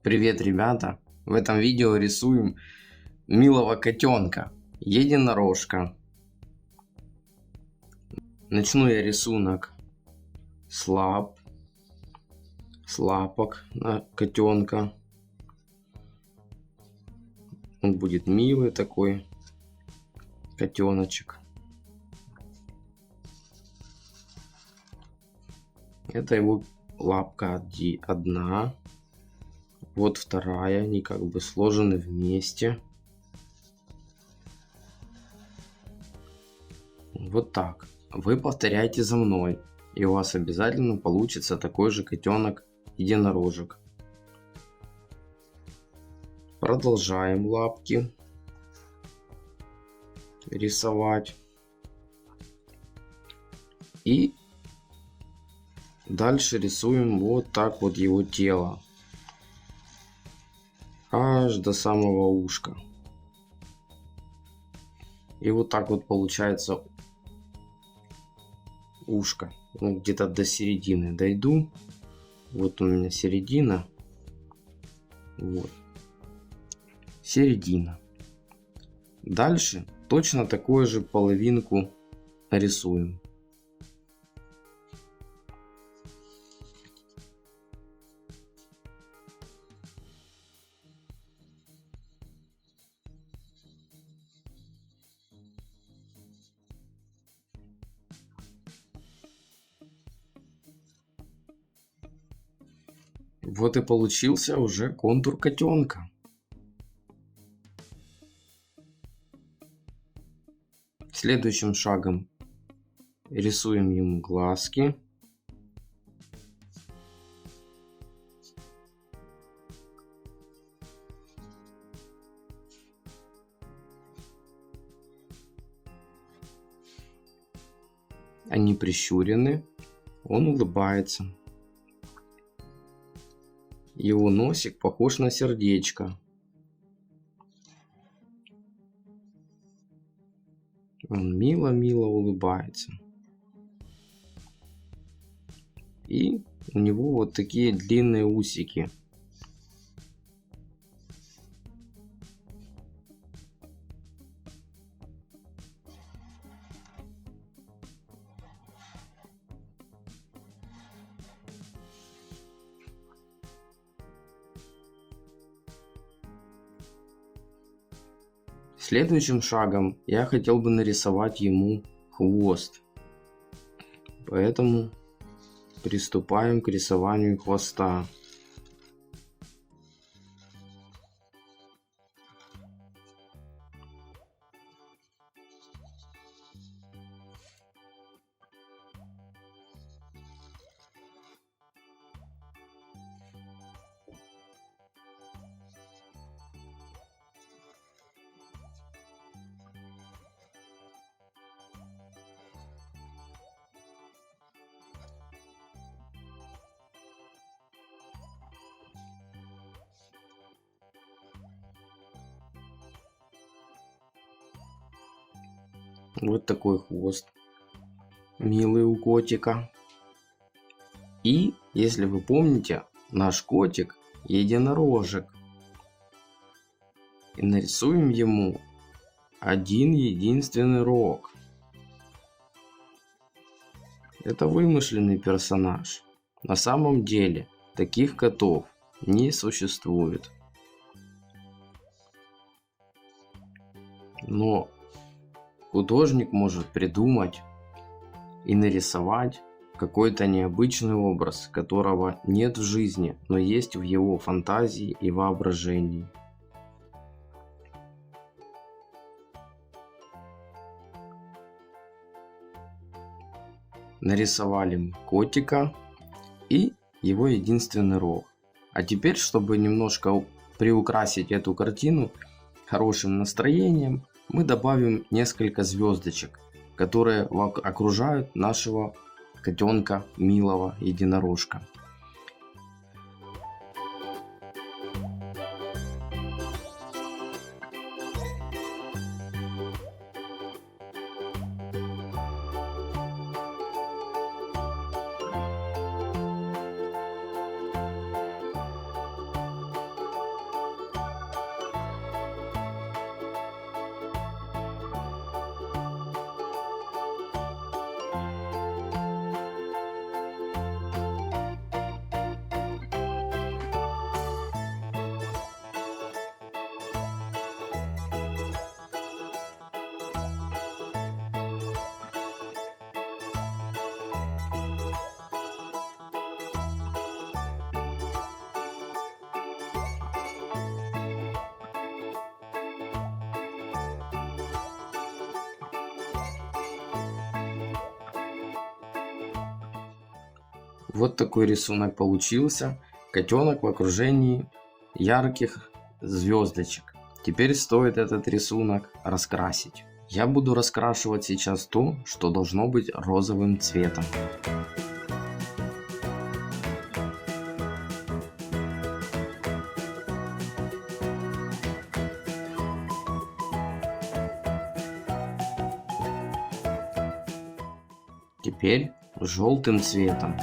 Привет, ребята! В этом видео рисуем милого котенка, единорожка. Начну я рисунок с лапок на котенка. Он будет милый такой котеночек. Это его лапка одна. Вот вторая, они как бы сложены вместе. Вот так. Вы повторяйте за мной, и у вас обязательно получится такой же котенок-единорожек. Продолжаем лапки рисовать. И дальше рисуем вот так вот его тело. Аж до самого ушка. И вот так вот получается ушко. Ну, где-то до середины дойду. Вот у меня середина. Вот. Середина. Дальше точно такую же половинку нарисуем. Вот и получился уже контур котенка. Следующим шагом рисуем ему глазки. Они прищурены, он улыбается. Его носик похож на сердечко. Он мило-мило улыбается. И у него вот такие длинные усики. Следующим шагом я хотел бы нарисовать ему хвост. Поэтому приступаем к рисованию хвоста. Вот такой хвост милый у котика. И, если вы помните, наш котик единорожек. И нарисуем ему один единственный рог. Это вымышленный персонаж. На самом деле таких котов не существует. Но художник может придумать и нарисовать какой-то необычный образ, которого нет в жизни, но есть в его фантазии и воображении. Нарисовали мы котика и его единственный рог. А теперь, чтобы немножко приукрасить эту картину хорошим настроением, мы добавим несколько звездочек, которые окружают нашего котенка милого единорожка. Вот такой рисунок получился. Котенок в окружении ярких звездочек. Теперь стоит этот рисунок раскрасить. Я буду раскрашивать сейчас то, что должно быть розовым цветом. Теперь желтым цветом.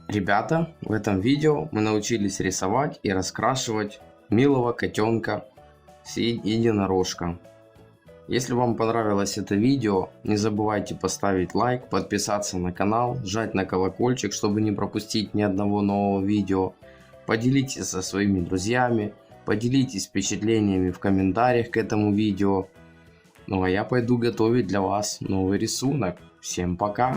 Ребята, в этом видео мы научились рисовать и раскрашивать милого котенка единорожка. Если вам понравилось это видео, не забывайте поставить лайк, подписаться на канал, жать на колокольчик, чтобы не пропустить ни одного нового видео. Поделитесь со своими друзьями, поделитесь впечатлениями в комментариях к этому видео. Ну а я пойду готовить для вас новый рисунок. Всем пока!